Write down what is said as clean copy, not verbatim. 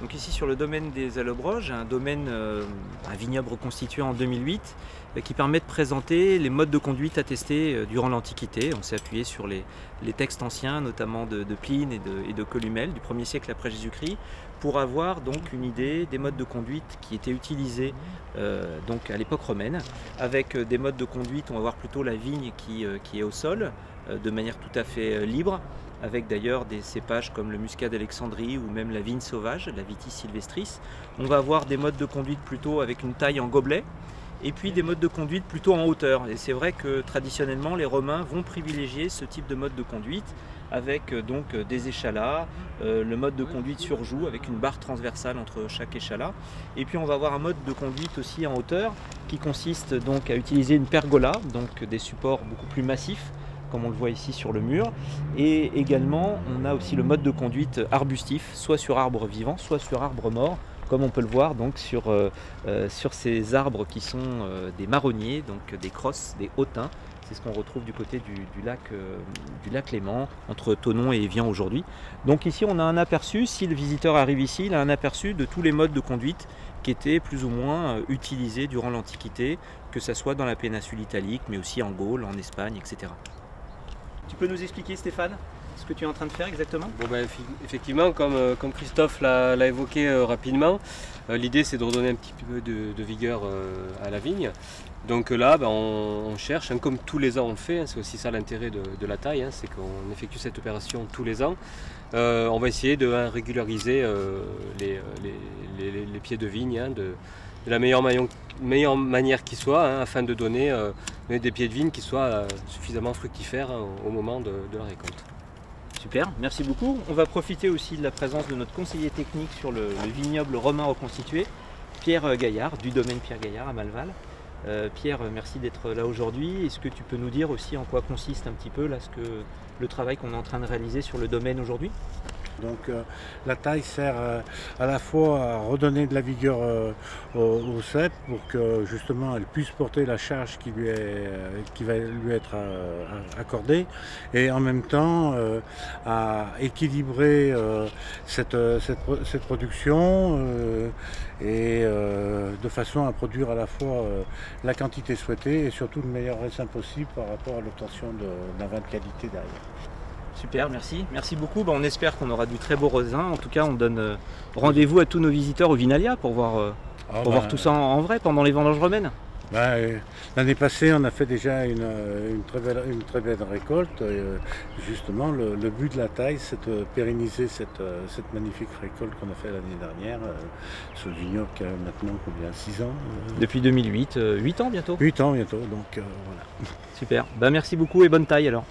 Donc ici sur le domaine des Allobroges, un domaine, un vignoble reconstitué en 2008 qui permet de présenter les modes de conduite attestés durant l'Antiquité. On s'est appuyé sur les textes anciens, notamment de Pline et de Columelle du 1er siècle après Jésus-Christ, pour avoir donc une idée des modes de conduite qui étaient utilisés donc à l'époque romaine, avec des modes de conduite, on va voir plutôt la vigne qui est au sol, de manière tout à fait libre, avec d'ailleurs des cépages comme le muscat d'Alexandrie ou même la vigne sauvage, la Vitis sylvestris. On va avoir des modes de conduite plutôt avec une taille en gobelet, et puis des modes de conduite plutôt en hauteur. Et c'est vrai que traditionnellement les Romains vont privilégier ce type de mode de conduite avec donc des échalats, le mode de conduite sur joue avec une barre transversale entre chaque échalas. Et puis on va avoir un mode de conduite aussi en hauteur qui consiste donc à utiliser une pergola, donc des supports beaucoup plus massifs, comme on le voit ici sur le mur. Et également, on a aussi le mode de conduite arbustif, soit sur arbre vivant, soit sur arbre mort, comme on peut le voir donc sur ces arbres qui sont des marronniers, donc des crosses, des hautains. C'est ce qu'on retrouve du côté du lac Léman, entre Thonon et Évian aujourd'hui. Donc ici, on a un aperçu, si le visiteur arrive ici, il a un aperçu de tous les modes de conduite qui étaient plus ou moins utilisés durant l'Antiquité, que ce soit dans la péninsule italique, mais aussi en Gaule, en Espagne, etc. Tu peux nous expliquer, Stéphane, ce que tu es en train de faire exactement? Bon, effectivement, comme Christophe l'a évoqué rapidement, l'idée c'est de redonner un petit peu de vigueur à la vigne. Donc là, on cherche, comme tous les ans on le fait, c'est aussi ça l'intérêt de la taille, c'est qu'on effectue cette opération tous les ans. On va essayer de régulariser les pieds de vigne de la meilleure manière qui soit, afin de donner des pieds de vigne qui soient suffisamment fructifères au moment de la récolte. Super, merci beaucoup. On va profiter aussi de la présence de notre conseiller technique sur le vignoble romain reconstitué, Pierre Gaillard, du domaine Pierre Gaillard à Malval. Pierre, merci d'être là aujourd'hui. Est-ce que tu peux nous dire aussi en quoi consiste un petit peu là, le travail qu'on est en train de réaliser sur le domaine aujourd'hui? Donc la taille sert à la fois à redonner de la vigueur au cep pour que justement elle puisse porter la charge qui va lui être accordée, et en même temps à équilibrer cette production et de façon à produire à la fois la quantité souhaitée et surtout le meilleur raisin possible par rapport à l'obtention d'un vin de qualité derrière. Super, merci. Merci beaucoup. On espère qu'on aura du très beau raisin. En tout cas, on donne rendez-vous à tous nos visiteurs au Vinalia pour voir tout ça en vrai pendant les vendanges romaines. L'année passée, on a fait déjà une très belle récolte. Justement, le but de la taille, c'est de pérenniser cette magnifique récolte qu'on a fait l'année dernière sur le vignoble qui a maintenant combien, 6 ans Depuis 2008, 8 ans bientôt. 8 ans bientôt, donc voilà. Super. Merci beaucoup et bonne taille alors.